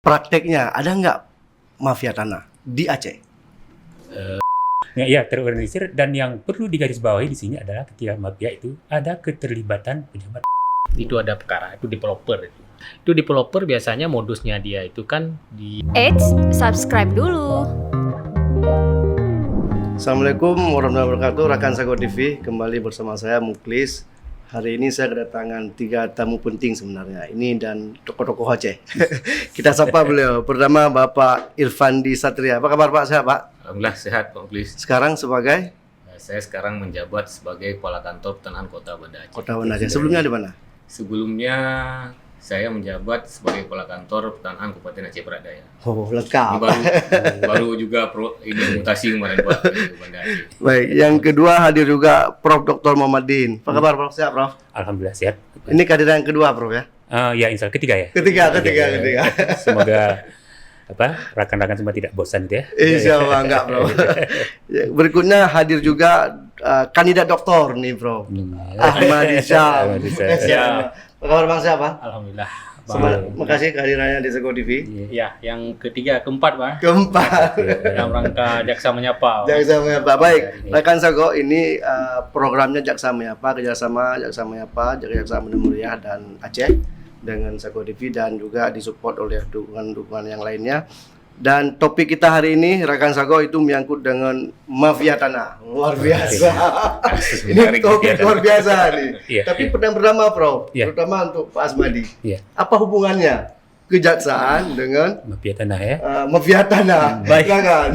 Prakteknya ada nggak mafia tanah di Aceh? Ya, terorganisir, dan yang perlu digarisbawahi di sini adalah ketika mafia itu ada keterlibatan pejabat. Itu ada perkara, itu developer. Itu developer biasanya modusnya dia itu kan di... Eits, subscribe dulu. Assalamualaikum warahmatullahi wabarakatuh. Rakan Sago TV kembali bersama saya Muklis. Hari ini saya kedatangan 3 tamu penting sebenarnya. Ini dan tokoh-tokoh Aceh. Kita sapa beliau. Pertama Bapak Irfandi Satria. Apa kabar Pak? Sehat Pak? Alhamdulillah sehat Pak Muklis. Sekarang sebagai Saya sekarang menjabat sebagai Kepala Kantor Pertanahan Kota Banda Aceh. Kota Banda Aceh. Sebelumnya di mana? Sebelumnya saya menjabat sebagai Kepala Kantor Pertanahan Kabupaten Aceh Barat Daya. Oh, Ini lengkap. baru juga ini mutasi kemarin Pak ke Banda Aceh. Baik, yang kedua hadir juga Prof. Dr. Muhammadin. Apa kabar Prof? Sehat Prof? Alhamdulillah sehat. Ini kehadiran yang kedua Prof ya? Ya, insya Allah ketiga ya. Ketiga. Semoga rekan-rekan semua tidak bosan gitu ya. Insya Allah enggak bro. Berikutnya hadir juga kandidat doktor nih bro, Ahmad Isyam. Ahmad Isyam. Apa kabar bang siapa? Alhamdulillah. Terima kasih kehadirannya di Sago TV. Ya, yang ketiga, keempat Pak. Keempat. Dalam rangka jaksa menyapa. Jaksa Menyapa. Baik, rekan Sago, ini programnya Jaksa Menyapa, kerjasama Jaksa Menyapa, Jaksa Mulia dan Aceh dengan Sago TV, dan juga disupport oleh dukungan-dukungan yang lainnya. Dan topik kita hari ini rekan Sago itu menyangkut dengan mafia tanah. Luar biasa. Ini topik luar biasa nih. Iya, Tapi pertama Prof, Iya. terutama untuk Pak Asmadi. Iya. Apa hubungannya kejaksaan dengan Mafia tanah ya. mafia tanah? Baik. Silakan.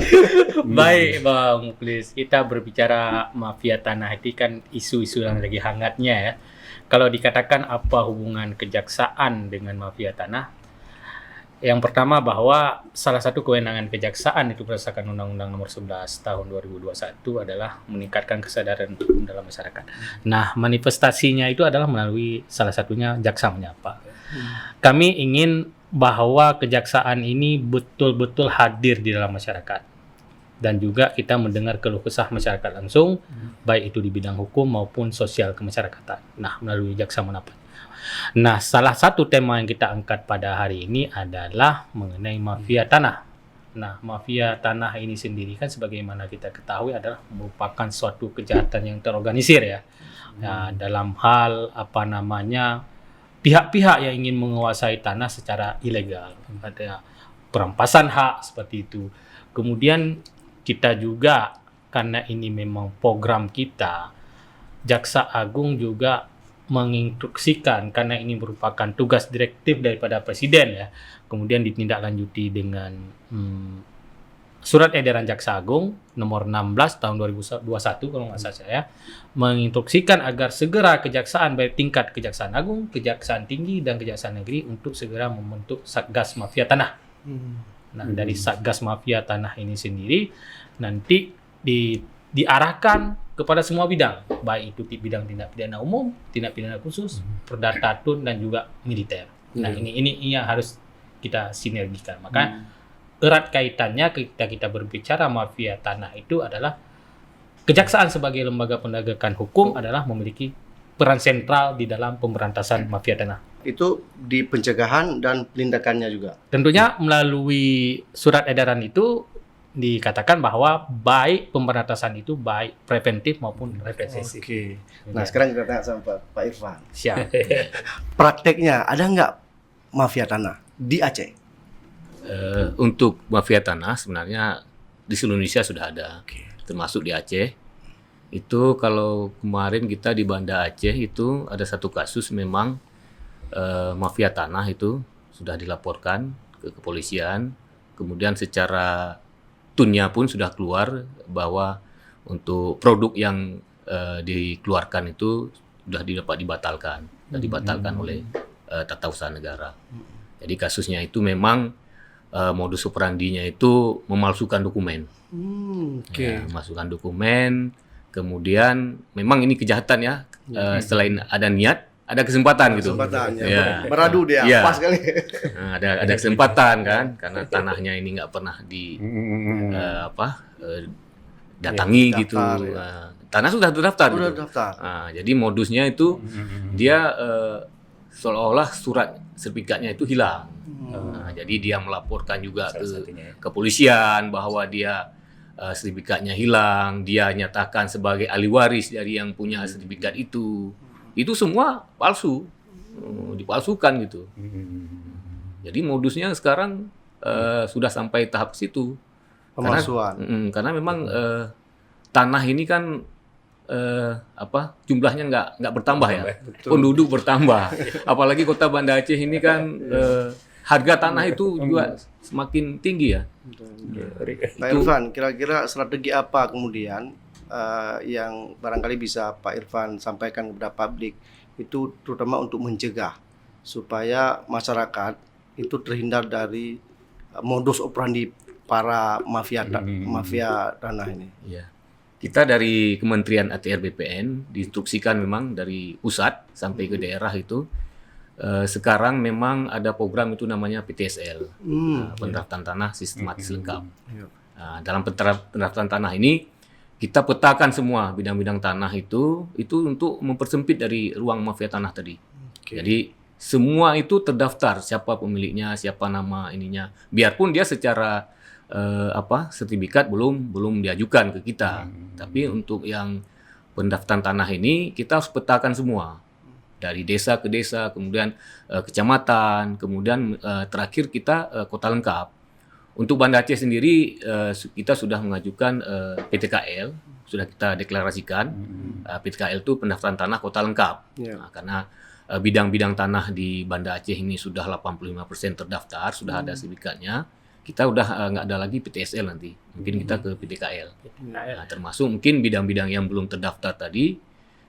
Baik Bang Muklis, kita berbicara mafia tanah itu kan isu-isu yang lagi hangatnya ya. Kalau dikatakan apa hubungan kejaksaan dengan mafia tanah, yang pertama bahwa salah satu kewenangan kejaksaan itu berdasarkan Undang-Undang Nomor 11 Tahun 2021 adalah meningkatkan kesadaran hukum dalam masyarakat. Nah, manifestasinya itu adalah melalui salah satunya Jaksa Menyapa. Kami ingin bahwa kejaksaan ini betul-betul hadir di dalam masyarakat, dan juga kita mendengar keluh kesah masyarakat langsung, baik itu di bidang hukum maupun sosial kemasyarakatan. Nah, melalui Jaksa Menyapa. Nah, salah satu tema yang kita angkat pada hari ini adalah mengenai mafia tanah. Nah, mafia tanah ini sendiri kan sebagaimana kita ketahui adalah merupakan suatu kejahatan yang terorganisir ya. Nah, dalam hal pihak-pihak yang ingin menguasai tanah secara ilegal. Ada perampasan hak seperti itu. Kemudian kita juga, karena ini memang program kita, Jaksa Agung juga menginstruksikan, karena ini merupakan tugas direktif daripada Presiden ya, kemudian ditindaklanjuti dengan Surat Edaran Jaksa Agung nomor 16 tahun 2021 kalau nggak salah saya, menginstruksikan agar segera kejaksaan baik tingkat Kejaksaan Agung, Kejaksaan Tinggi, dan Kejaksaan Negeri untuk segera membentuk Satgas Mafia Tanah. Nah, dari Satgas Mafia Tanah ini sendiri nanti diarahkan kepada semua bidang, baik itu bidang tindak pidana umum, tindak pidana khusus, perdata tun, dan juga militer. Nah, ini yang harus kita sinergikan. Maka erat kaitannya ketika kita berbicara mafia tanah itu adalah kejaksaan sebagai lembaga penegakan hukum adalah memiliki peran sentral di dalam pemberantasan mafia tanah. Itu di pencegahan dan penindakannya juga. Tentunya melalui surat edaran itu dikatakan bahwa baik pemberantasan itu baik preventif maupun represif. Oke. Nah, sekarang kita tanya sama Pak Irfan. Siap. Prakteknya ada nggak mafia tanah di Aceh? Untuk mafia tanah sebenarnya di seluruh Indonesia sudah ada, termasuk di Aceh. Itu kalau kemarin kita di Banda Aceh itu ada satu kasus memang mafia tanah itu sudah dilaporkan ke kepolisian, kemudian secara tunnya pun sudah keluar bahwa untuk produk yang dikeluarkan itu sudah dapat dibatalkan oleh Tata Usaha Negara. Jadi kasusnya itu memang modus operandinya itu memalsukan dokumen. Memalsukan dokumen, kemudian memang ini kejahatan ya. Selain ada niat, ada kesempatan gitu. Ya. Beradu dia, pas kali. Nah, ada kesempatan kan, karena tanahnya ini nggak pernah datangi gitu. Tanah sudah terdaftar. Udah gitu. daftar. Nah, jadi modusnya itu dia seolah-olah surat sertifikatnya itu hilang. Nah, jadi dia melaporkan juga Salah ke satunya. kepolisian bahwa dia sertifikatnya hilang, dia nyatakan sebagai ahli waris dari yang punya sertifikat itu. Itu semua palsu, dipalsukan gitu. Jadi modusnya sekarang sudah sampai tahap situ. Pemalsuan. Karena memang tanah ini kan jumlahnya nggak bertambah ya, penduduk bertambah. Apalagi kota Banda Aceh ini kan harga tanah itu juga semakin tinggi ya. Pak Irfan, kira-kira strategi apa kemudian yang barangkali bisa Pak Irfan sampaikan kepada publik itu terutama untuk mencegah supaya masyarakat itu terhindar dari modus operandi para mafia tanah ini. Ya. Kita dari Kementerian ATR BPN diinstruksikan memang dari pusat sampai ke daerah itu sekarang memang ada program itu namanya PTSL, pendaftaran tanah sistematis lengkap. Dalam pendaftaran tanah ini kita petakan semua bidang-bidang tanah itu untuk mempersempit dari ruang mafia tanah tadi. Jadi semua itu terdaftar, siapa pemiliknya, siapa nama ininya, biarpun dia secara sertifikat belum diajukan ke kita. Tapi untuk yang pendaftaran tanah ini kita harus petakan semua dari desa ke desa, kemudian kecamatan, kemudian terakhir kita kota lengkap. Untuk Banda Aceh sendiri kita sudah mengajukan PTKL, sudah kita deklarasikan. PTKL itu pendaftaran tanah kota lengkap. Nah, karena bidang-bidang tanah di Banda Aceh ini sudah 85% terdaftar, sudah ada sertifikatnya. Kita udah nggak ada lagi PTSL nanti, mungkin kita ke PTKL. Nah, termasuk mungkin bidang-bidang yang belum terdaftar tadi,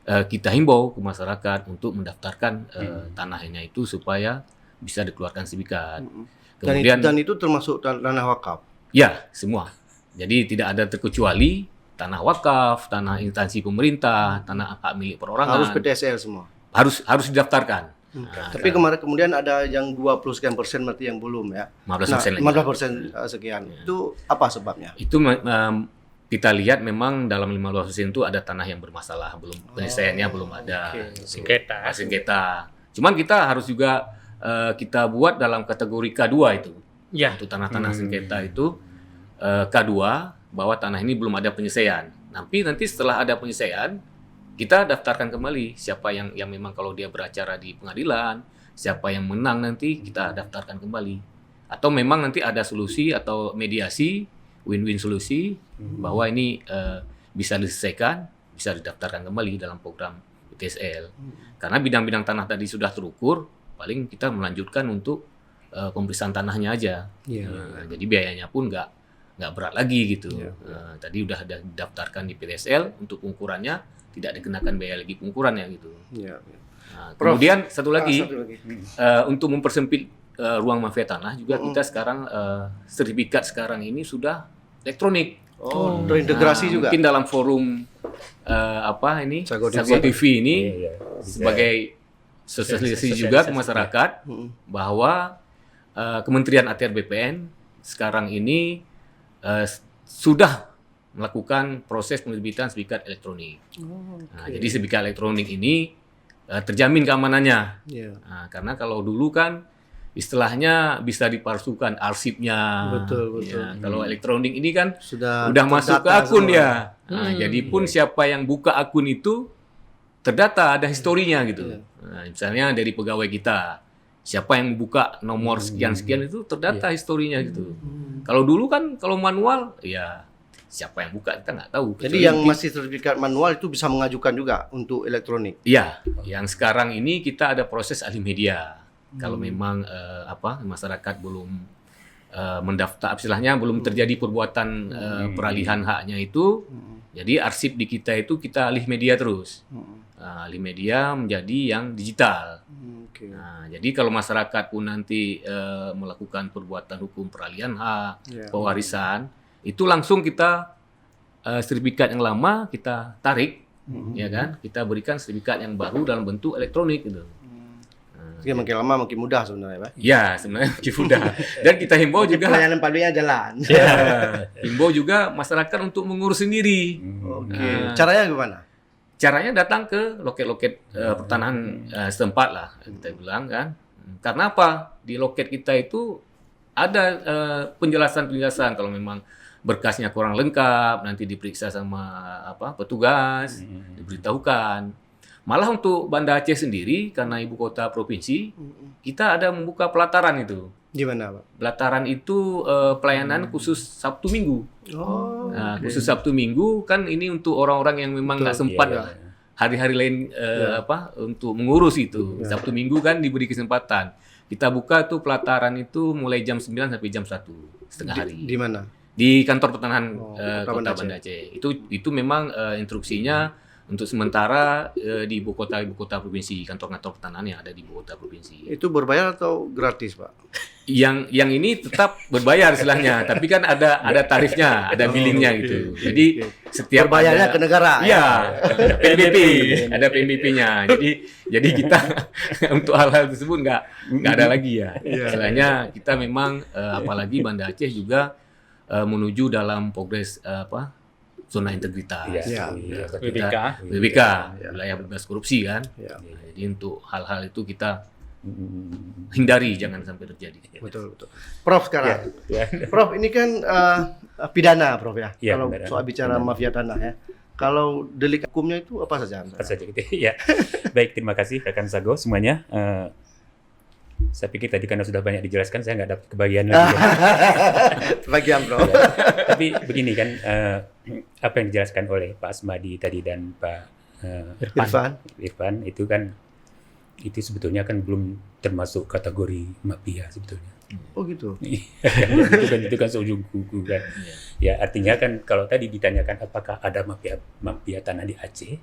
kita himbau ke masyarakat untuk mendaftarkan tanahnya itu supaya bisa dikeluarkan sertifikat. Kemudian Dan itu termasuk tanah wakaf. ya semua. Jadi tidak ada terkecuali tanah wakaf, tanah instansi pemerintah, tanah hak milik perorangan. Harus PTSL semua. Harus didaftarkan. Nah, Tapi kemudian ada yang 20% berarti yang belum ya. 15% lagi. 15% sekian. Itu apa sebabnya? Itu kita lihat memang dalam 15% itu ada tanah yang bermasalah, belum penyelesaiannya belum ada. Sengketa. Cuman kita harus juga kita buat dalam kategori K2 itu. Ya. Untuk tanah-tanah sengketa itu K2 bahwa tanah ini belum ada penyelesaian. Nanti setelah ada penyelesaian kita daftarkan kembali siapa yang memang kalau dia beracara di pengadilan, siapa yang menang nanti kita daftarkan kembali. Atau memang nanti ada solusi atau mediasi, win-win solusi bahwa ini bisa diselesaikan, bisa didaftarkan kembali dalam program PTSL. Karena bidang-bidang tanah tadi sudah terukur, paling kita melanjutkan untuk pemeriksaan tanahnya aja. Jadi biayanya pun nggak berat lagi gitu. Tadi udah didaftarkan di PTSL untuk pengukurannya, tidak dikenakan biaya lagi pengukurannya gitu. Nah, kemudian satu lagi. Untuk mempersempit ruang mafia tanah juga kita sekarang sertifikat sekarang ini sudah elektronik. Terintegrasi juga. Mungkin dalam forum Sago TV ini sebagai sosialisasi juga ke masyarakat bahwa Kementerian ATR BPN sekarang ini sudah melakukan proses penerbitan sertifikat elektronik. Nah, jadi sertifikat elektronik ini terjamin keamanannya. Nah, karena kalau dulu kan istilahnya bisa dipalsukan arsipnya. Betul. Ya, kalau elektronik ini kan Sudah udah masuk ke akun semua. dia. Nah, jadi pun siapa yang buka akun itu terdata, ada historinya gitu. Nah, misalnya dari pegawai kita, siapa yang buka nomor sekian-sekian itu terdata historinya gitu. Kalau dulu kan kalau manual ya siapa yang buka kita nggak tahu. Jadi yang masih sertifikat manual itu bisa mengajukan juga untuk elektronik. Iya, yang sekarang ini kita ada proses ahli media. Kalau memang masyarakat belum mendaftar, istilahnya belum terjadi perbuatan peralihan haknya itu, jadi arsip di kita itu kita alih media terus. Alih media menjadi yang digital. Nah, jadi kalau masyarakat pun nanti melakukan perbuatan hukum peralihan hak, pewarisan, itu langsung kita sertifikat yang lama kita tarik, ya kan? Kita berikan sertifikat yang baru dalam bentuk elektronik gitu. Jadi makin lama makin mudah sebenarnya, Pak. Ya, sebenarnya makin mudah. Dan kita himbau juga Pelayanan publiknya jalan. himbau juga masyarakat untuk mengurus sendiri. Caranya gimana? caranya datang ke loket-loket pertanahan setempat lah kita bilang kan. Karena apa? Di loket kita itu ada penjelasan kalau memang berkasnya kurang lengkap, nanti diperiksa sama petugas, diberitahukan. Malah untuk Banda Aceh sendiri, karena ibu kota provinsi, kita ada membuka pelataran itu. Gimana, Pak? Pelataran itu pelayanan khusus Sabtu Minggu. Oh, Nah, khusus Sabtu Minggu kan ini untuk orang-orang yang memang nggak sempat hari-hari lain untuk mengurus itu. Sabtu Minggu kan diberi kesempatan. Kita buka tuh pelataran itu mulai jam 9 sampai jam 1 setengah hari. Di mana? Di kantor pertanahan Kota Kota Banda Banda Aceh. Itu memang instruksinya untuk sementara di ibu kota provinsi, kantor-kantor pertanahan yang ada di ibu kota provinsi. Itu berbayar atau gratis, Pak? Yang ini tetap berbayar istilahnya, tapi kan ada tarifnya, ada billingnya gitu. Jadi setiap Berbayarnya ke negara. Iya, ada PNBP, ada PNBP-nya. Jadi kita untuk hal-hal tersebut nggak ada lagi ya. Istilahnya kita memang apalagi Banda Aceh juga menuju dalam progres zona integritas. WBK, wilayah bebas korupsi kan. Jadi untuk hal-hal itu kita hindari jangan sampai terjadi. Betul. Prof sekarang. Prof, ini kan pidana, Prof ya. Kalau benar. soal bicara mafia tanah ya. Kalau delik hukumnya itu apa saja? Apa saja gitu. Ya. Baik, terima kasih rekan Sago semuanya. Saya pikir tadi karena sudah banyak dijelaskan, saya nggak dapat kebagian lagi. Bagian, Bro. Tapi begini kan, apa yang dijelaskan oleh Pak Asmadi tadi dan Pak Irfan itu kan, itu sebetulnya kan belum termasuk kategori mafia sebetulnya. Oh gitu. itu kan seujung kuku kan. Ya artinya kan kalau tadi ditanyakan apakah ada mafia tanah di Aceh,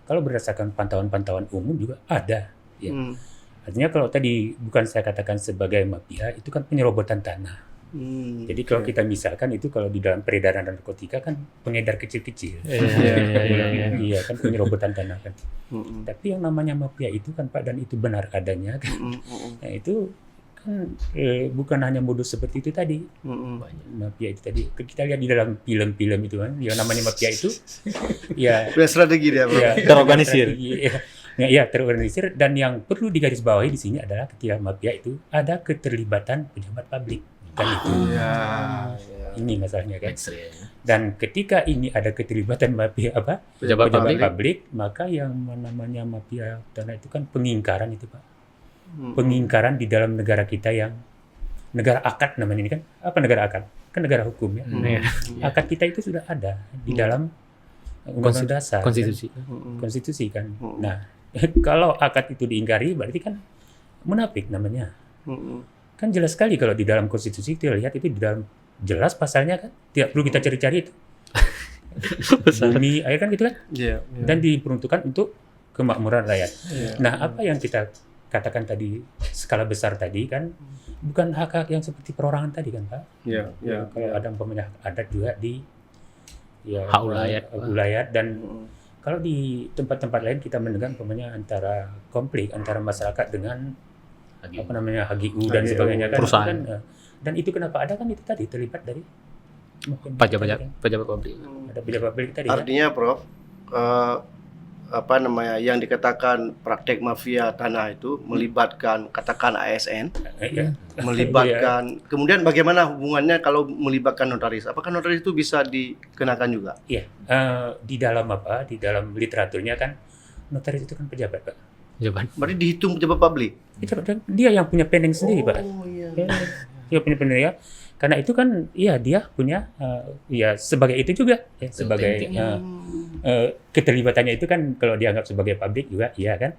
kalau berdasarkan pantauan umum juga ada. Ya. Artinya kalau tadi bukan saya katakan sebagai mafia, itu kan penyerobotan tanah. Jadi kalau kita misalkan itu kalau di dalam peredaran narkotika kan pengedar kecil-kecil. Iya kan penyerobotan tanah kan. Tapi yang namanya mafia itu kan Pak, dan itu benar adanya kan. Nah, itu kan bukan hanya modus seperti itu tadi. Mafia itu tadi kita lihat di dalam film-film itu kan, yang namanya mafia itu ya Punya strategi dia, Bro. Terorganisir. Ya, terorganisir, dan yang perlu digarisbawahi di sini adalah ketika mafia itu ada keterlibatan pejabat publik. Kan itu. Ini masalahnya kan. Dan ketika ini ada keterlibatan mafia pejabat publik, maka yang namanya mafia tanah itu kan pengingkaran itu, Pak. Pengingkaran di dalam negara kita yang negara akad namanya ini kan. Apa negara akad? Kan negara hukum ya. Akad kita itu sudah ada di dalam undang-undang dasar. Konstitusi kan. Nah, kalau akad itu diingkari berarti kan munafik namanya. Kan jelas sekali kalau di dalam konstitusi kita lihat itu di dalam jelas pasalnya kan, tidak perlu kita cari-cari itu. Bumi, air kan gitu kan. Dan diperuntukkan untuk kemakmuran rakyat. Nah, apa yang kita katakan tadi skala besar tadi kan bukan hak-hak yang seperti perorangan tadi kan, Pak. Kalau ada umpamanya adat juga di hak ulayat, dan kalau di tempat-tempat lain kita mendengar umpamanya antara konflik antara masyarakat dengan HGU dan sebagainya kan, perusahaan. Dan itu kenapa ada kan itu tadi terlibat dari pejabat publik. Ada pejabat publik tadi. Artinya, Prof, yang dikatakan praktek mafia tanah itu melibatkan katakan ASN, melibatkan kemudian bagaimana hubungannya kalau melibatkan notaris? Apakah notaris itu bisa dikenakan juga? Iya, di dalam literaturnya kan notaris itu kan pejabat, Pak. Berarti dihitung pejabat publik. Dia yang punya pending sendiri, Pak. Oh iya. Dia punya pending ya. Karena itu kan dia punya sebagai itu juga ya, sebagai keterlibatannya itu kan kalau dianggap sebagai publik juga iya kan.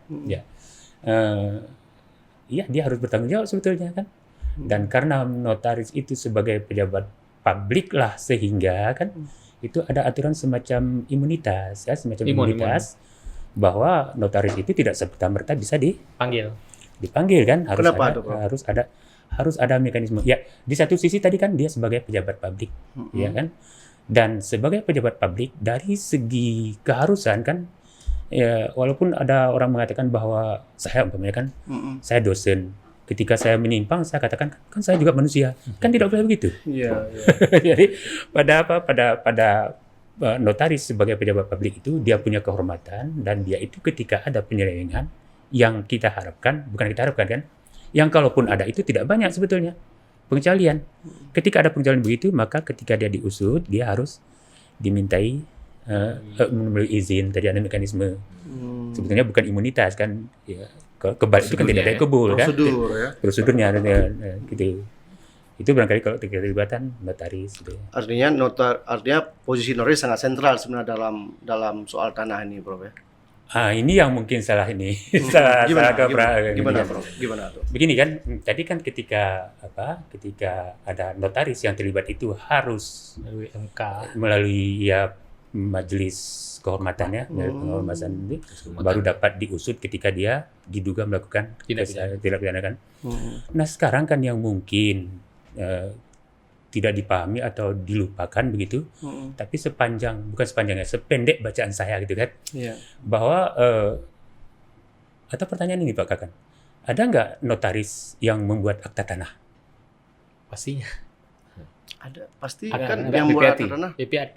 Dia harus bertanggung jawab sebetulnya kan. Dan karena notaris itu sebagai pejabat publik lah sehingga kan itu ada aturan semacam imunitas ya, imunitas bahwa notaris itu tidak serta-merta bisa dipanggil kan, harus ada mekanisme. Ya, di satu sisi tadi kan dia sebagai pejabat publik, ya kan. Dan sebagai pejabat publik dari segi keharusan kan, ya walaupun ada orang mengatakan bahwa saya umpamanya kan, saya dosen. Ketika saya menyimpang, saya katakan kan saya juga manusia, kan tidak boleh begitu. Jadi pada notaris sebagai pejabat publik itu dia punya kehormatan, dan dia itu ketika ada penyelewengan yang kita harapkan, bukan kita harapkan kan, yang kalaupun ada itu tidak banyak sebetulnya pengecualian. Ketika ada pengecualian begitu, maka ketika dia diusut, dia harus dimintai melalui izin, tadi ada mekanisme. Sebetulnya bukan imunitas kan, ya, kebal itu kan tidak ada kebul kan. Prosedur ya. Prosedurnya ada gitu. Itu barangkali kalau keterlibatan notaris gitu. Artinya posisi notaris sangat sentral sebenarnya dalam soal tanah ini, Prof ya. Ini yang mungkin salah ini. salah Gimana, Prof? Gimana tuh? Begini kan, tadi kan ketika ada notaris yang terlibat itu harus melalui MK, melalui ya majelis kehormatannya, penghormatan itu baru dapat diusut ketika dia diduga melakukan tindak pidana kan. Nah sekarang kan yang mungkin tidak dipahami atau dilupakan begitu, tapi sependek bacaan saya gitu kan, bahwa atau pertanyaan ini Pak Kakan, ada nggak notaris yang membuat akta tanah? pastinya Ada pasti Ada, kan ada. yang buat PPAT. tanah. PPAT.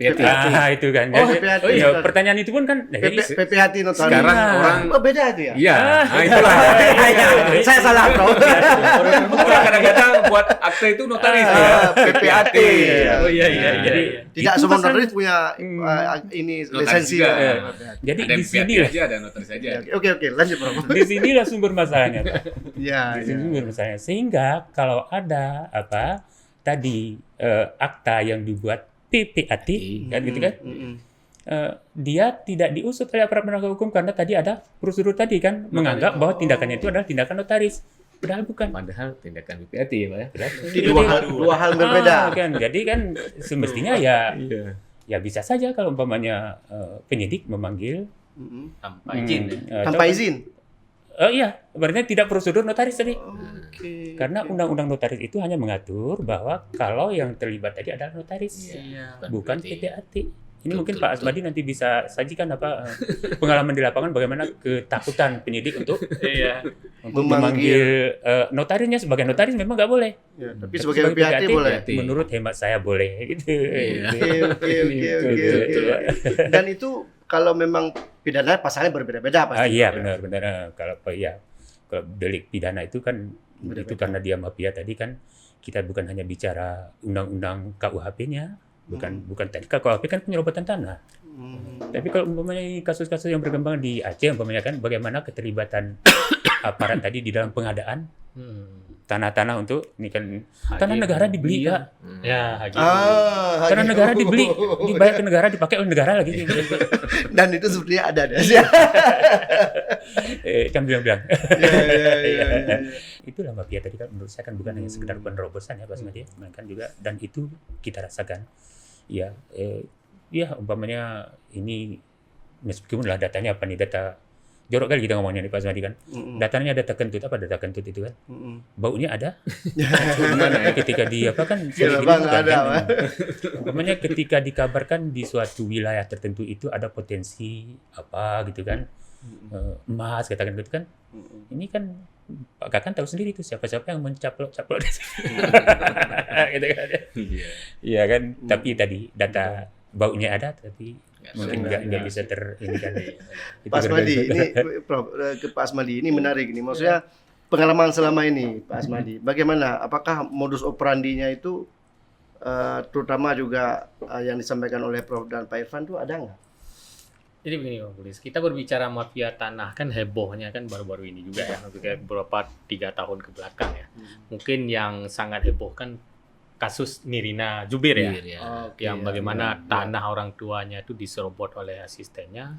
Itu kan. Oh, PPAT. Ya, pertanyaan itu pun kan jadi PPAT notaris. Sekarang Iya. orang beda itu ya. iya, itulah. Saya salah, Prof. Orang kadang-kadang buat akta itu notaris ya. PPAT. Oh iya. Jadi Tidak itu semua pasal- notaris punya ini Notaris lisensi. juga. Ya. Jadi Ada di yang sini PPAT lah. aja, ada notaris aja. Oke, lanjut, Prof. Di sinilah sumber masalahnya, Pak. Ya, Di sini sumber masalahnya. Sehingga kalau ada tadi akta yang dibuat PPAT kan gitu kan, dia tidak diusut oleh aparat penegak hukum karena tadi ada prosedur tadi kan menganggap bahwa tindakannya itu adalah tindakan notaris, padahal bukan. Padahal tindakan PPAT ya, Pak ya. Di dua hal berbeda. Kan jadi kan semestinya ya Iya. ya bisa saja kalau umpamanya penyidik memanggil Tanpa izin. Tanpa izin. Iya, berarti tidak prosedur notaris tadi. Oke. Karena undang-undang notaris itu hanya mengatur bahwa kalau yang terlibat tadi adalah notaris, bukan PPAT. Ini mungkin Pak Asmadi nanti bisa sajikan pengalaman di lapangan bagaimana ketakutan penyidik untuk memanggil notarisnya. Sebagai notaris memang nggak boleh. Ya, tapi sebagai PPAT boleh. Menurut hemat saya boleh gitu. Oke. Dan itu kalau memang pidana pasalnya berbeda-beda pasti. Iya benar. Kalau delik pidana itu kan itu karena dia mafia tadi kan, kita bukan hanya bicara undang-undang KUHP-nya, bukan tadi KUHP kan penyerobotan tanah. Tapi kalau umpamanya kasus-kasus yang berkembang di Aceh umpamanya kan bagaimana keterlibatan aparat tadi di dalam pengadaan tanah-tanah untuk ini kan tanah negara dibeli Kak. Ya, haji. Tanah negara dibeli, dibayar ke negara, dipakai oleh negara lagi. Dan itu sebenarnya ada deh. Kan bilang. Iya. Itulah mafia tadi kan menurut saya kan bukan hanya sekedar penerobosan ya Pak Asmadi, melainkan juga dan itu kita rasakan. Ya, umpamanya ini meskipun lah datanya apa nih, data jorok kali kita ngomongnya nih Pak Asmadi kan. Datanya data kentut, apa data kentut itu kan? Baunya ada. Gimana ketika di apa kan? Umpamanya ketika dikabarkan di suatu wilayah tertentu itu ada potensi apa gitu kan? Emas katakan gitu kan. Ini kan Pak Kakan tahu sendiri itu siapa-siapa yang mencaplok-caplok di sini. Gitu kan. Iya kan, tapi tadi data baunya ada tapi mungkin nggak bisa ini kan. Pak Asmadi, ini Prof, ke Pak Asmadi ini menarik ini. Maksudnya pengalaman selama ini Pak Asmadi, bagaimana? Apakah modus operandinya itu terutama juga yang disampaikan oleh Prof dan Pak Irfan itu ada nggak? Jadi begini Bang Pulis, kita berbicara mafia tanah kan hebohnya kan baru-baru ini juga ya, beberapa 3 tahun ke belakang ya. Mungkin yang sangat heboh kan kasus Nirina Zubir ya, yang bagaimana tanah orang tuanya itu diserobot oleh asistennya,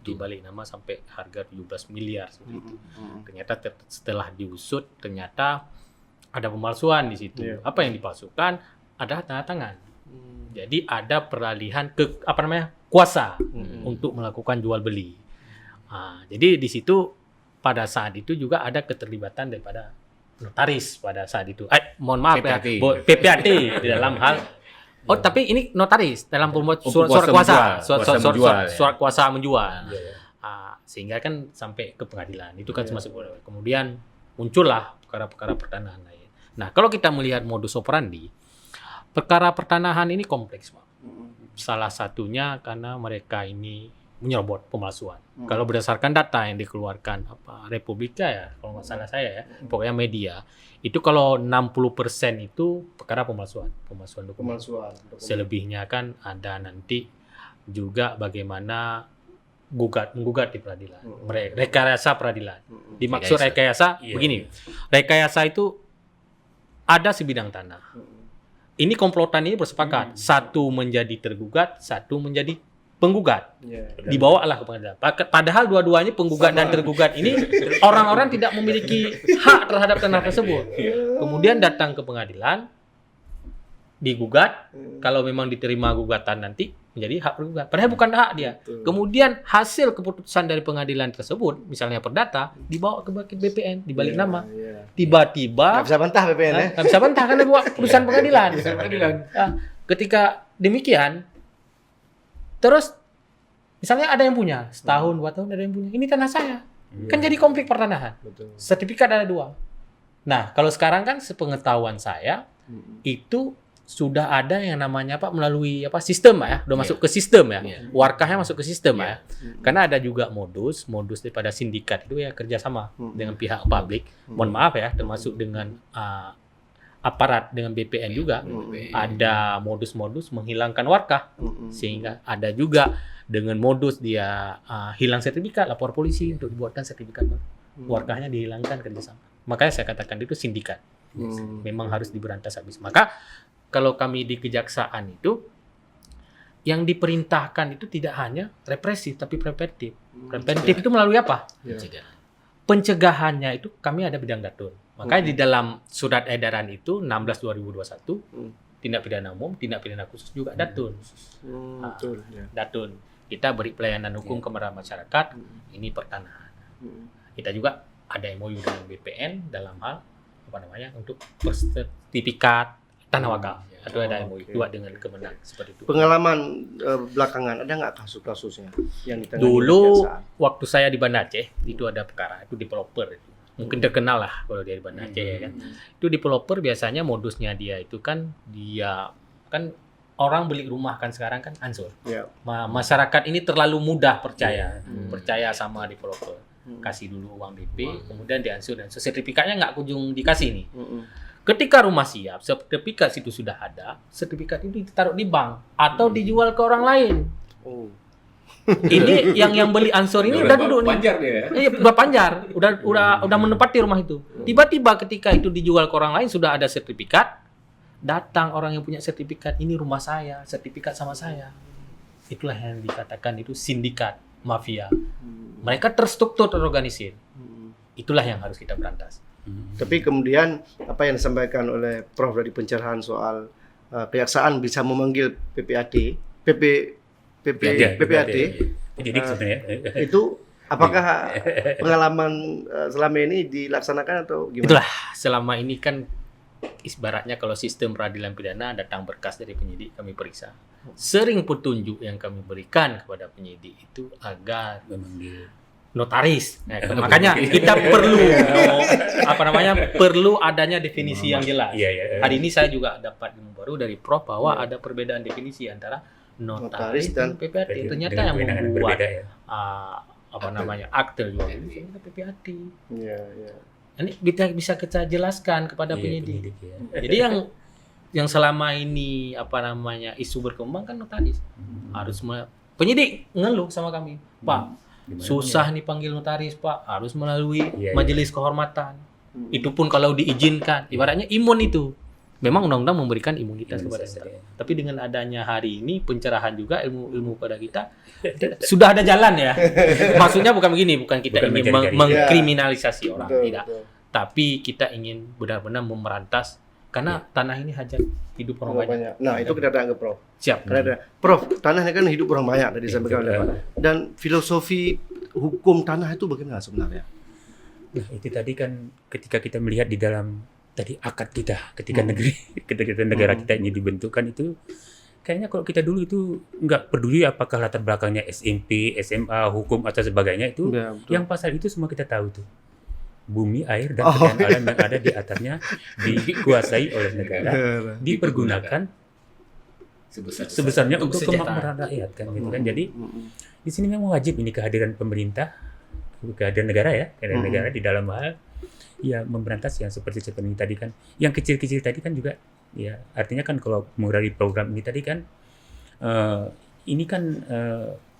dibalik nama sampai harga 17 miliar. Ternyata setelah diusut ternyata ada pemalsuan di situ. Apa yang dipalsukan? Ada tanda tangan. Jadi ada peralihan kuasa untuk melakukan jual beli. Jadi di situ pada saat itu juga ada keterlibatan daripada notaris pada saat itu. Mohon maaf PPAT. PPAT di dalam hal. Tapi ini notaris dalam pembuat surat kuasa, surat kuasa menjual. Sehingga kan sampai ke pengadilan. Itu kan termasuk. Kemudian muncullah perkara-perkara pertanahan lain. Nah, kalau kita melihat modus operandi, perkara pertanahan ini kompleks, Pak. salah satunya karena mereka ini menyerobot pemalsuan. Kalau berdasarkan data yang dikeluarkan Republika ya, kalau nggak salah saya ya, pokoknya media, itu kalau 60% itu perkara pemalsuan dokumen. Selebihnya kan ada nanti juga bagaimana menggugat di peradilan. Rekayasa peradilan. Dimaksud rekayasa begini. Rekayasa itu ada sebidang tanah. Ini komplotan ini bersepakat, satu menjadi tergugat, satu menjadi penggugat. Dibawalah ke pengadilan. Padahal dua-duanya penggugat dan tergugat ini orang-orang tidak memiliki hak terhadap tanah tersebut. Kemudian datang ke pengadilan, digugat, kalau memang diterima gugatan nanti menjadi hak tergugat. Padahal bukan hak dia. Kemudian hasil keputusan dari pengadilan tersebut, misalnya perdata, dibawa ke BPN, dibalik nama. Tiba-tiba Nggak bisa bantah BPN ya. nggak bisa bantah karena buat putusan pengadilan. Nah, ketika demikian, terus misalnya ada yang punya setahun, 2 tahun ada yang punya. Ini tanah saya, kan jadi konflik pertanahan. Sertifikat ada 2. Nah, kalau sekarang kan sepengetahuan saya itu sudah ada yang namanya melalui sistem ya, udah masuk ke sistem ya, warkahnya masuk ke sistem ya. Karena ada juga modus daripada sindikat itu ya kerjasama dengan pihak publik. Mohon maaf ya, termasuk dengan aparat dengan BPN juga ada modus-modus menghilangkan warkah, sehingga ada juga dengan modus dia hilang sertifikat, lapor polisi untuk dibuatkan sertifikat baru, warkahnya dihilangkan kerjasama. Makanya saya katakan itu sindikat, memang harus diberantas habis. Maka kalau kami di kejaksaan itu yang diperintahkan itu tidak hanya represif tapi preventif. Preventif itu melalui apa? Pencegahannya itu kami ada bidang datun. Makanya di dalam surat edaran itu 16/2021 tindak pidana umum, tindak pidana khusus juga datun. Datun. Kita beri pelayanan hukum kepada masyarakat, ini pertanahan. Kita juga ada MOU dengan BPN dalam hal untuk sertifikat tanah wakaf. Atau ada MOU juga dengan Kemenang seperti itu. Pengalaman belakangan ada nggak kasus-kasusnya yang ditangani Dulu kejaksaan? waktu saya di Banda Aceh itu ada perkara itu developer itu. Mungkin terkenal lah kalau dia di Banda Aceh ya kan. Itu developer biasanya modusnya dia itu kan orang beli rumah kan sekarang kan ansur. Masyarakat ini terlalu mudah percaya sama developer. Kasih dulu uang DP, kemudian diansur dan sertifikatnya nggak kunjung dikasih nih. Ketika rumah siap, sertifikat itu sudah ada, sertifikat itu ditaruh di bank atau dijual ke orang lain. Ini yang beli ansor ini udah duduk nih. Panjar dia ya? Iya, udah panjar, udah menempati rumah itu. Tiba-tiba ketika itu dijual ke orang lain sudah ada sertifikat, datang orang yang punya sertifikat, ini rumah saya, sertifikat sama saya. Itulah yang dikatakan itu sindikat, mafia. Mereka terstruktur, terorganisir. Itulah yang harus kita berantas. Tapi kemudian apa yang disampaikan oleh Prof dari pencerahan soal kejaksaan bisa memanggil PPAT Penyidik sebenarnya. itu apakah pengalaman selama ini dilaksanakan atau gimana? Itulah selama ini kan ibaratnya kalau sistem peradilan pidana datang berkas dari penyidik kami periksa. Sering petunjuk yang kami berikan kepada penyidik itu agar Memanggil notaris. Makanya kita perlu adanya definisi yang jelas. Hari ini saya juga dapat ilmu baru dari Prof bahwa ada perbedaan definisi antara notaris dan PPAT. Ternyata yang membuat akte jual beli itu PPAT. Ini bisa kita jelaskan kepada penyidik. Jadi yang selama ini isu berkembang kan notaris. Harus penyidik ngeluh sama kami, Pak. Susah nih panggil notaris, Pak. Harus melalui majelis kehormatan. Itu pun kalau diizinkan. Ibaratnya imun itu. Memang undang-undang memberikan imunitas kepada kita. Tapi dengan adanya hari ini pencerahan juga ilmu pada kita sudah ada jalan ya. Maksudnya bukan begini, bukan kita ingin mengkriminalisasi orang, tidak. Tapi kita ingin benar-benar memerantas karena tanah ini hajat hidup orang banyak. Nah, itu kita datang ke Prof. Siap. Prof, tanah ini kan hidup orang banyak tadi disampaikan oleh Pak. Dan filosofi hukum tanah itu bagaimana sebenarnya? Nah, itu tadi kan ketika kita melihat di dalam tadi akad kita ketika negara kita ini dibentukkan itu kayaknya kalau kita dulu itu nggak peduli apakah latar belakangnya SMP, SMA, hukum atau sebagainya itu yang pasal itu semua kita tahu tuh. Bumi, air, dan kekayaan alam yang ada di atasnya dikuasai oleh negara, dipergunakan sebesarnya untuk kemakmuran rakyat kan gitu kan. Jadi di sini memang wajib ini kehadiran pemerintah, kehadiran negara ya, kehadiran negara di dalam hal ya memberantas yang seperti tadi kan. Yang kecil-kecil tadi kan juga ya artinya kan kalau melalui program ini tadi kan ini kan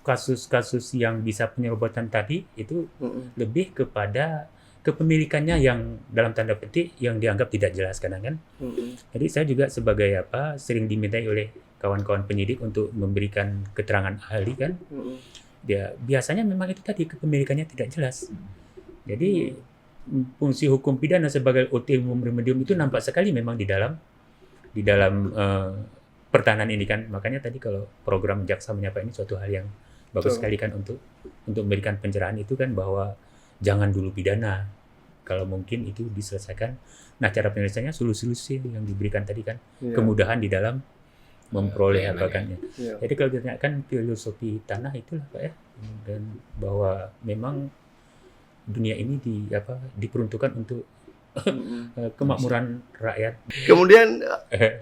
kasus-kasus yang bisa penyerobotan tadi itu lebih kepada kepemilikannya yang dalam tanda petik yang dianggap tidak jelas kan. Jadi saya juga sebagai sering dimintai oleh kawan-kawan penyidik untuk memberikan keterangan ahli kan. Ya biasanya memang itu tadi kepemilikannya tidak jelas. Jadi fungsi hukum pidana sebagai ultimum remedium itu nampak sekali memang di dalam pertahanan ini kan. Makanya tadi kalau program Jaksa Menyapa ini suatu hal yang bagus sekali kan untuk memberikan pencerahan itu kan, bahwa jangan dulu pidana, kalau mungkin itu diselesaikan. Nah, cara penyelesaiannya solusi-solusi yang diberikan tadi kan, kemudahan di dalam memperoleh kan. Jadi kalau ditanyakan filosofi tanah itulah Pak ya, dan bahwa memang dunia ini diperuntukkan untuk kemakmuran rakyat. Kemudian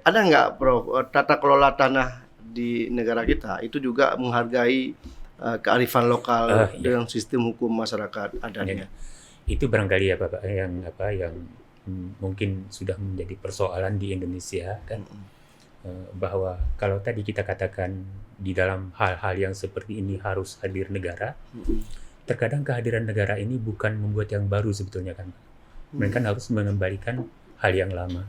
ada nggak Prof, tata kelola tanah di negara kita itu juga menghargai kearifan lokal dengan sistem hukum masyarakat adanya. Itu barangkali yang mungkin sudah menjadi persoalan di Indonesia kan, bahwa kalau tadi kita katakan di dalam hal-hal yang seperti ini harus hadir negara, terkadang kehadiran negara ini bukan membuat yang baru sebetulnya kan, mereka harus mengembalikan hal yang lama.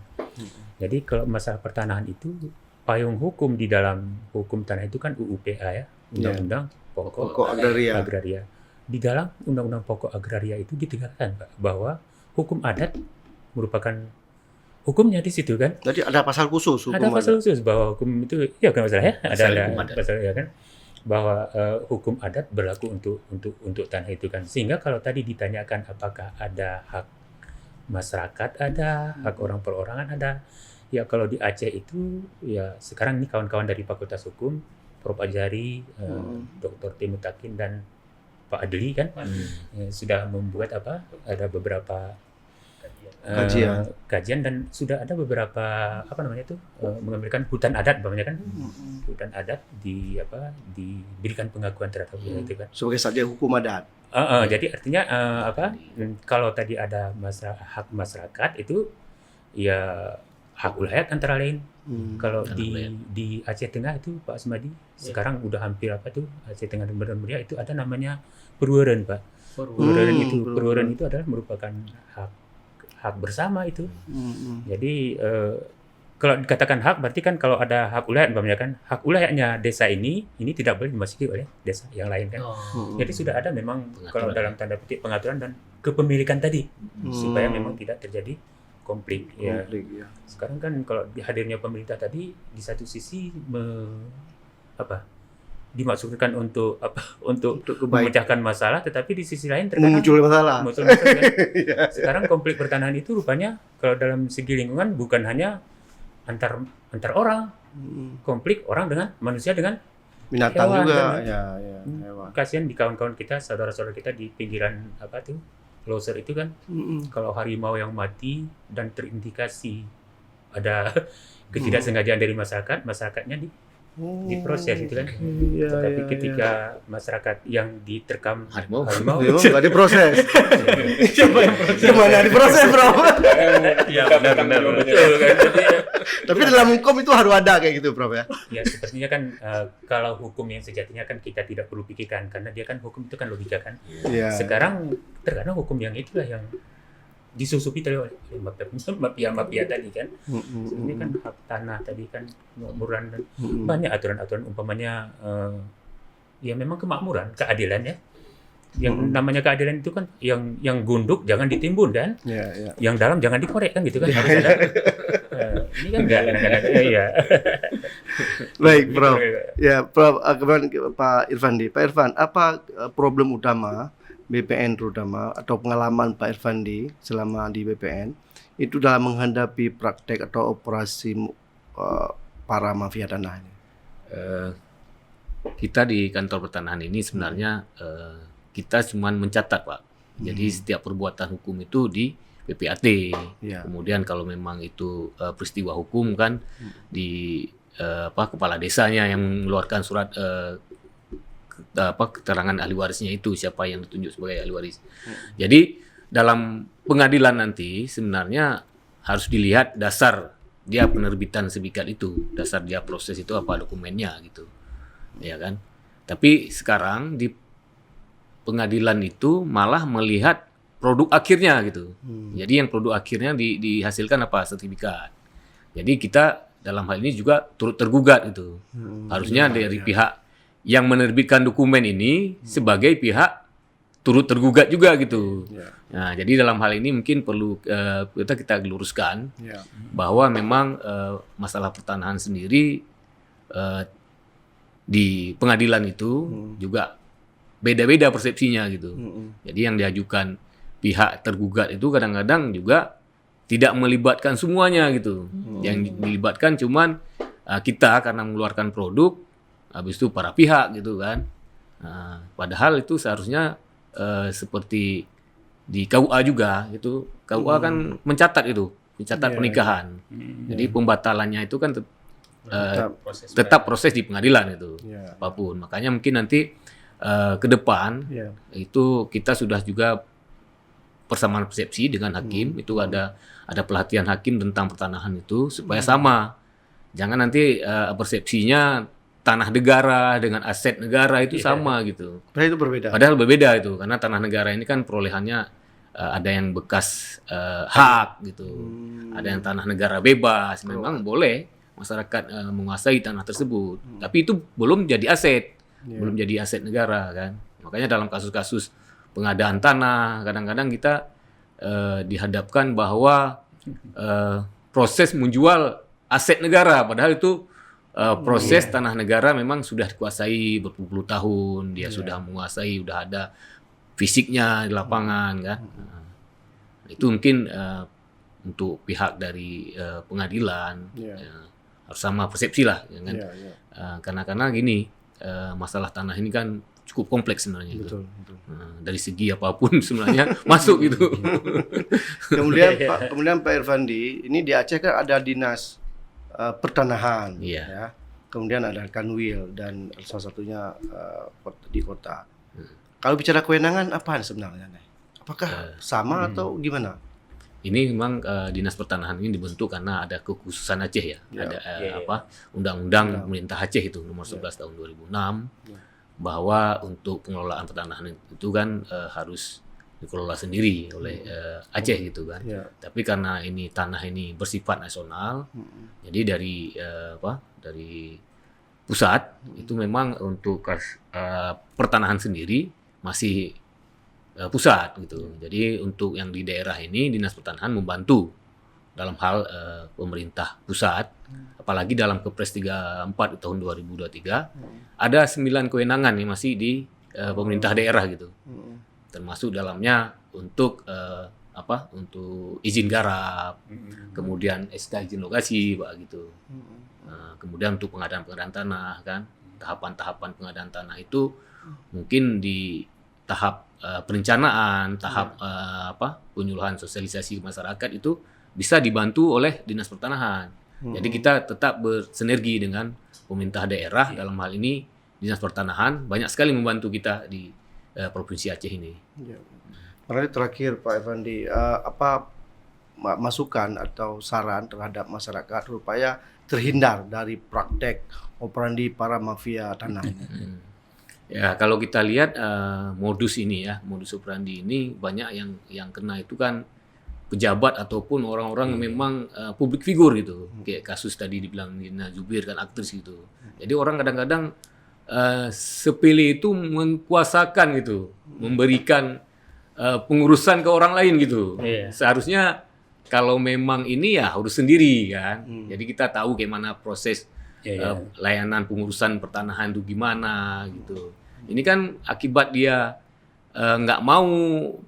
Jadi kalau masalah pertanahan itu payung hukum di dalam hukum tanah itu kan UUPA ya, Undang-Undang Pokok Agraria. Di dalam Undang-Undang Pokok Agraria itu ditegaskan Pak, bahwa hukum adat merupakan hukumnya di situ kan. Jadi ada pasal khusus hukum ada pasal khusus bahwa hukum itu ya kan masalah ya, ada pasal ya kan, bahwa hukum adat berlaku untuk tanah itu kan. Sehingga kalau tadi ditanyakan apakah ada hak masyarakat, ada hak orang perorangan, ada. Ya kalau di Aceh itu ya sekarang ini kawan-kawan dari Fakultas Hukum, Prof. Ajari, Dr. Timutakin dan Pak Adli kan sudah membuat ada beberapa kajian dan sudah ada beberapa mengambilkan hutan adat namanya kan, hutan adat diberikan pengakuan terhadap itu kan sebagai subjek hukum adat. Jadi artinya kalau tadi ada hak masyarakat itu ya hak ulayat antara lain. Kalau di Aceh Tengah itu Pak Asmadi sekarang udah hampir Aceh Tengah dan Medan Mulia itu ada namanya perweren Pak. Perweren itu adalah merupakan hak bersama itu. Jadi kalau dikatakan hak berarti kan kalau ada hak ulayat umpamanya kan, hak ulayatnya desa ini tidak boleh dimasuki oleh desa yang lain kan. Jadi sudah ada memang kalau dalam tanda petik pengaturan dan kepemilikan tadi supaya memang tidak terjadi konflik ya. Sekarang kan kalau hadirnya pemerintah tadi di satu sisi dimaksudkan untuk memecahkan masalah, tetapi di sisi lain terkadang muncul masalah. Kan? Sekarang konflik pertanahan itu rupanya kalau dalam segi lingkungan bukan hanya antar orang, konflik orang dengan manusia dengan binatang hewan, juga kan? Hewan. Kasihan di kawan-kawan kita, saudara-saudara kita di pinggiran loser itu kan, kalau harimau yang mati dan terindikasi ada ketidaksengajaan dari masyarakatnya diproses itu kan. Tetapi ketika masyarakat yang diterkam harimau nggak diproses. Siapa yang proses? Gimana diproses bro? Ya benar betul kan. Tapi dalam hukum itu harus ada kayak gitu Prof ya. Ya sepertinya kan kalau hukum yang sejatinya kan kita tidak perlu pikirkan, karena dia kan hukum itu kan logika kan. Sekarang terkadang hukum yang itulah yang disusupi oleh mafia tadi kan. Ini kan hak tanah tadi kan, kemakmuran dan banyak aturan-aturan umpamanya ya memang kemakmuran, keadilan ya. Yang namanya keadilan itu kan yang gunduk jangan ditimbun kan. Yang dalam jangan dikorek kan gitu kan, harus ada. Ini kan enggak ya. Baik, Prof. Ya, Prof, Pak Irfandi. Pak Irfan, apa problem utama BPN terutama atau pengalaman Pak Irfandi selama di BPN itu dalam menghadapi praktek atau operasi para mafia tanah ini? Kita di kantor pertanahan ini sebenarnya kita cuma mencatat Pak. Jadi setiap perbuatan hukum itu di PPAT. Kemudian kalau memang itu peristiwa hukum kan kepala desanya yang mengeluarkan surat keterangan ahli warisnya itu, siapa yang ditunjuk sebagai ahli waris. Jadi dalam pengadilan nanti sebenarnya harus dilihat dasar dia penerbitan sertifikat itu, dasar dia proses itu apa dokumennya gitu, ya kan. Tapi sekarang di pengadilan itu malah melihat produk akhirnya gitu. Jadi yang produk akhirnya dihasilkan apa? Sertifikat. Jadi kita dalam hal ini juga turut tergugat gitu. Harusnya dari pihak yang menerbitkan dokumen ini sebagai pihak turut tergugat juga gitu. Nah, jadi dalam hal ini mungkin perlu kita luruskan bahwa memang masalah pertanahan sendiri di pengadilan itu juga beda-beda persepsinya gitu. Jadi yang diajukan pihak tergugat itu kadang-kadang juga tidak melibatkan semuanya gitu. Yang dilibatkan cuman kita karena mengeluarkan produk, habis itu para pihak gitu kan. Padahal itu seharusnya seperti di KUA juga gitu. KUA kan mencatat pernikahan. Jadi pembatalannya itu kan tetap proses di pengadilan itu. Apapun. Makanya mungkin nanti ke depan itu kita sudah juga persamaan persepsi dengan hakim, itu ada pelatihan hakim tentang pertanahan itu supaya sama. Jangan nanti persepsinya tanah negara dengan aset negara itu sama gitu. Padahal itu berbeda. Padahal berbeda itu, karena tanah negara ini kan perolehannya ada yang bekas hak gitu. Ada yang tanah negara bebas, memang boleh masyarakat menguasai tanah tersebut. Tapi itu belum jadi aset. Belum jadi aset negara kan. Makanya dalam kasus-kasus pengadaan tanah kadang-kadang kita dihadapkan bahwa proses menjual aset negara, padahal itu proses tanah negara memang sudah dikuasai berpuluh-puluh tahun, dia sudah menguasai, sudah ada fisiknya di lapangan kan. Itu mungkin untuk pihak dari pengadilan harus sama persepsi lah, kan? Karena gini, masalah tanah ini kan cukup kompleks sebenarnya. Betul. Dari segi apapun sebenarnya masuk gitu. Kemudian Pak Irvandi, ini di Aceh kan ada dinas pertanahan, ya. Kemudian ada Kanwil dan salah satunya di kota. Kalau bicara kewenangan apaan sebenarnya? Apakah sama atau gimana? Ini memang dinas pertanahan ini dibentuk karena ada kekhususan Aceh ya. Ada Undang-Undang Pemerintah Aceh itu nomor 11 tahun 2006 bahwa untuk pengelolaan pertanahan itu kan harus dikelola sendiri oleh Aceh gitu kan. Tapi karena ini tanah ini bersifat nasional, jadi dari pusat itu memang untuk pertanahan sendiri masih pusat gitu. Jadi untuk yang di daerah ini dinas pertanahan membantu dalam hal pemerintah pusat, apalagi dalam Kepres 34 tahun 2023 ada 9 kewenangan yang masih di pemerintah daerah gitu. Termasuk dalamnya untuk untuk izin garap, kemudian SK izin lokasi Pak gitu. Kemudian untuk pengadaan tanah kan, tahapan-tahapan pengadaan tanah itu mungkin di tahap perencanaan, tahap penyuluhan sosialisasi masyarakat itu bisa dibantu oleh dinas pertanahan. Jadi kita tetap bersinergi dengan pemerintah daerah, dalam hal ini dinas pertanahan banyak sekali membantu kita di provinsi Aceh ini. Berarti terakhir Pak Irvandi, apa masukan atau saran terhadap masyarakat supaya terhindar dari praktek operandi para mafia tanah ini? Ya, kalau kita lihat modus operandi ini banyak yang kena itu kan pejabat ataupun orang-orang yang memang public figure gitu. Kayak kasus tadi dibilang Nina Zubir kan aktris gitu. Jadi orang kadang-kadang sepele itu mengkuasakan gitu, memberikan pengurusan ke orang lain gitu. Seharusnya kalau memang ini ya harus sendiri kan. Jadi kita tahu bagaimana proses layanan pengurusan pertanahan itu gimana gitu. Ini kan akibat dia nggak mau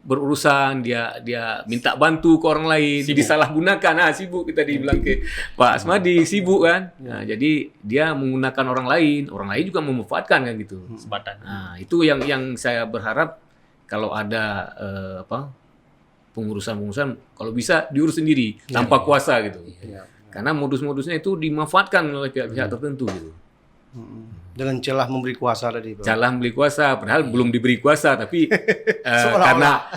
berurusan, dia minta bantu ke orang lain, disalahgunakan. Sibuk kita dibilang ke Pak Asmadi, sibuk kan. Nah, jadi dia menggunakan orang lain juga memanfaatkan kan gitu. Nah, itu yang saya berharap kalau ada pengurusan kalau bisa diurus sendiri tanpa kuasa gitu. Karena modus-modusnya itu dimanfaatkan oleh pihak-pihak tertentu gitu. Dengan celah memberi kuasa tadi, Prof. Celah memberi kuasa, padahal belum diberi kuasa, tapi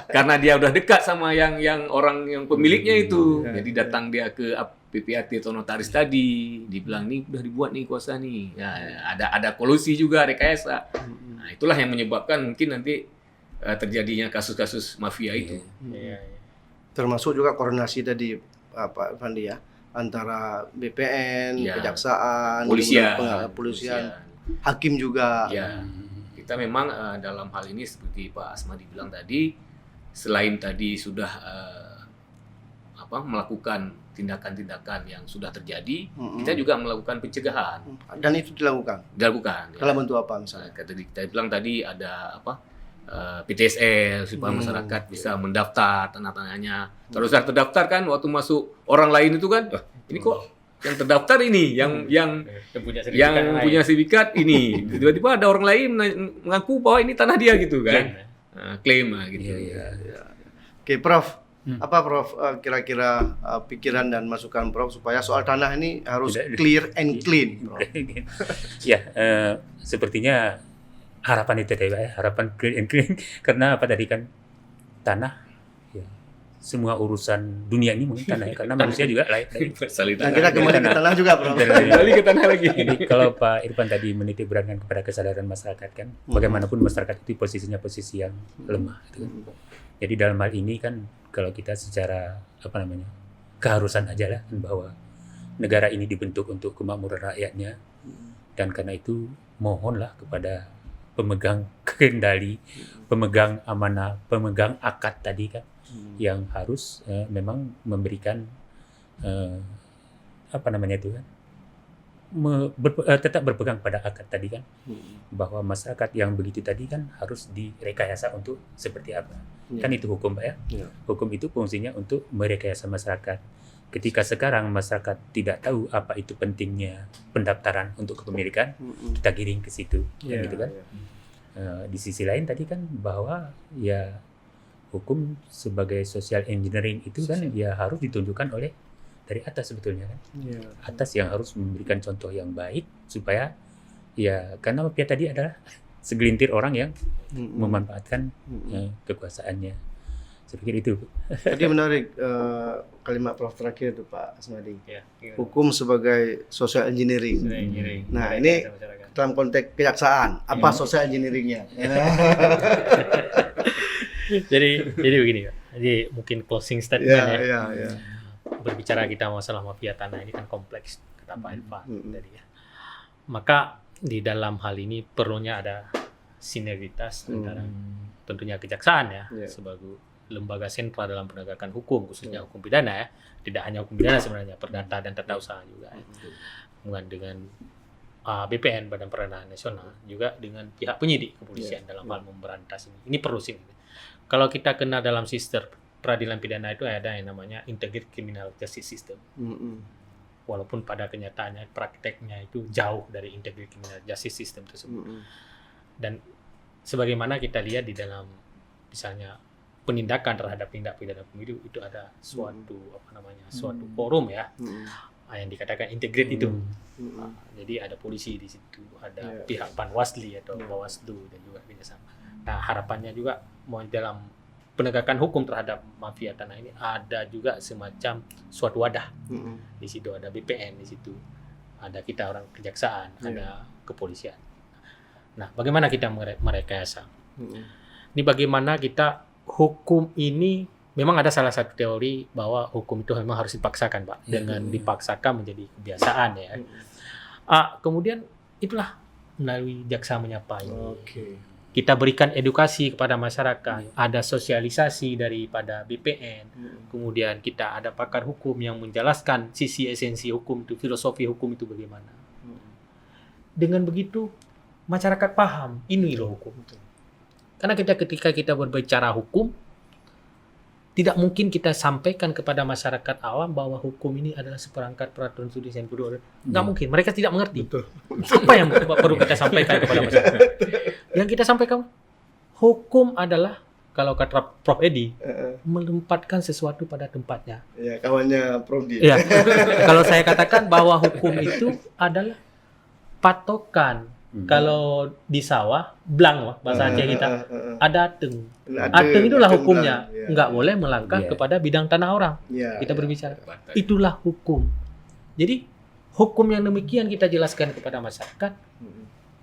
karena dia udah dekat sama yang orang yang pemiliknya itu, jadi datang dia ke PPAT atau notaris tadi, dibilang nih udah dibuat nih kuasa nih, ya, ada kolusi juga, rekayasa. Nah, itulah yang menyebabkan mungkin nanti terjadinya kasus-kasus mafia itu. Termasuk juga koordinasi tadi Pak Fandi ya, antara BPN, kejaksaan, polisian, hakim juga. Ya, kita memang dalam hal ini seperti Pak Asmadi bilang tadi, selain tadi sudah melakukan tindakan-tindakan yang sudah terjadi, kita juga melakukan pencegahan. Dan itu dilakukan. Dilakukan. Dalam bentuk apa misalnya? Kita bilang tadi ada PTSL supaya masyarakat bisa mendaftar tanah-tanahnya. Terus sudah terdaftar kan, waktu masuk orang lain itu kan, ini kok yang terdaftar ini, yang punya sertifikat ini, tiba-tiba ada orang lain mengaku bahwa ini tanah dia gitu kan, klaim lah gitu. Oke, Prof. Apa Prof kira-kira pikiran dan masukan Prof supaya soal tanah ini harus clear and clean, Prof? Ya, sepertinya harapan itu tadi, Pak, ya, harapan clear and clean. Karena apa tadi kan, tanah, ya, semua urusan dunia ini mungkin tanah ya, karena manusia juga layak. Dan kita kembali ke tanah juga, Prof. Kembali ke tanah lagi. Jadi kalau Pak Irfan tadi menitik beratkan kepada kesadaran masyarakat kan, bagaimanapun masyarakat itu posisinya posisi yang lemah. Gitu kan. Jadi dalam hal ini kan, kalau kita secara keharusan aja lah, bahwa negara ini dibentuk untuk kemakmuran rakyatnya, dan karena itu mohonlah kepada pemegang kendali, pemegang amanah, pemegang akad tadi kan, yang harus memang memberikan tetap berpegang pada akad tadi kan, bahwa masyarakat yang begitu tadi kan harus direkayasa untuk seperti apa. Kan itu hukum, Pak ya. Hukum itu fungsinya untuk merekayasa masyarakat. Ketika sekarang masyarakat tidak tahu apa itu pentingnya pendaftaran untuk kepemilikan, kita giring ke situ, kan gitu kan. Di sisi lain tadi kan bahwa ya hukum sebagai social engineering itu kan ya harus ditunjukkan oleh dari atas sebetulnya kan. Atas yang harus memberikan contoh yang baik supaya ya, karena mafia tadi adalah segelintir orang yang memanfaatkan kekuasaannya. Saya pikir itu. Jadi menarik kalimat Prof terakhir itu Pak Asmadi. Hukum sebagai social engineering. Nah, ini dalam konteks kejaksaan, apa social engineeringnya? jadi begini, jadi mungkin closing statement ya. Berbicara kita masalah mafia tanah ini kan kompleks, kata Pak Irfan tadi ya. Maka di dalam hal ini perlunya ada sinergitas antara tentunya kejaksaan ya, sebagai lembaga sentral dalam penegakan hukum, khususnya hukum pidana ya. Tidak hanya hukum pidana sebenarnya, perdata dan tata usaha juga ya. Kemudian dengan BPN, Badan Peradilan Nasional, juga dengan pihak penyidik kepolisian dalam hal memberantas ini. Ini perlu sih. Kalau kita kenal dalam sistem peradilan pidana itu ada yang namanya Integrated Criminal Justice System. Walaupun pada kenyataannya prakteknya itu jauh dari Integrated Criminal Justice System tersebut. Dan sebagaimana kita lihat di dalam misalnya penindakan terhadap tindak pidana pemilu itu ada suatu suatu forum ya yang dikatakan integrate itu. Jadi ada polisi di situ, ada pihak Panwasli atau Bawaslu dan juga kerjasama. Nah, harapannya juga mau dalam penegakan hukum terhadap mafia tanah ini ada juga semacam suatu wadah. Di situ ada BPN, di situ ada kita orang kejaksaan, ada kepolisian. Nah, bagaimana kita merekayasa? Ini bagaimana kita hukum ini, memang ada salah satu teori bahwa hukum itu memang harus dipaksakan, Pak. Dengan dipaksakan menjadi kebiasaan ya. Kemudian itulah melalui Jaksa Menyapa ini. Kita berikan edukasi kepada masyarakat, ada sosialisasi daripada BPN, kemudian kita ada pakar hukum yang menjelaskan sisi esensi hukum itu, filosofi hukum itu bagaimana. Dengan begitu, masyarakat paham, ini loh hukum itu. Karena ketika kita berbicara hukum, tidak mungkin kita sampaikan kepada masyarakat awam bahwa hukum ini adalah seperangkat peraturan studi yang kedua. Nggak mungkin, mereka tidak mengerti. Apa yang perlu kita sampaikan kepada masyarakat? Yang kita sampaikan, hukum adalah kalau kata Prof Edi, menempatkan sesuatu pada tempatnya. Ya, kawannya Prof Di. Iya. Kalau saya katakan bahwa hukum itu adalah patokan. Kalau di sawah, blang bahasa Aceh kita, ada ateng. Ateng itulah hukumnya. Nggak boleh melangkah kepada bidang tanah orang. Kita berbicara. Itulah hukum. Jadi hukum yang demikian kita jelaskan kepada masyarakat,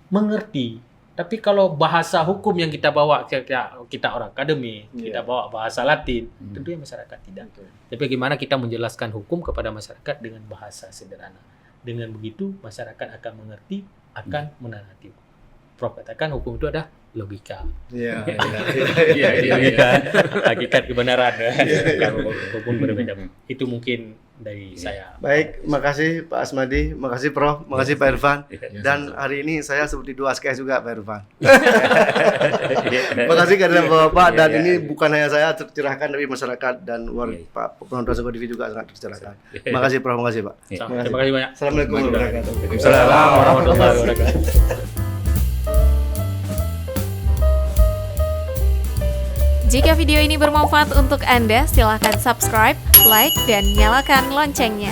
mengerti. Tapi kalau bahasa hukum yang kita bawa, kita orang akademi, kita bawa bahasa Latin, tentunya masyarakat tidak. Tapi bagaimana kita menjelaskan hukum kepada masyarakat dengan bahasa sederhana. Dengan begitu masyarakat akan mengerti, akan menaati. Prof katakan hukum itu ada logika. Iya. Logika, hakikat kebenaran. Hukum berbeda. Itu mungkin dari saya. Baik, makasih Pak Asmadi, makasih Prof, makasih Pak Irfan. Dan hari ini saya seperti dua SKS juga Pak Irfan. Makasih karena Bapak dan ini bukan hanya saya tercerahkan tapi masyarakat dan Pak penonton Seko TV juga sangat tercerahkan. Makasih Prof, makasih Pak. Terima kasih banyak. Assalamualaikum warahmatullahi wabarakatuh. Waalaikumsalam warahmatullahi wabarakatuh. Jika video ini bermanfaat untuk Anda, silahkan subscribe, like, dan nyalakan loncengnya.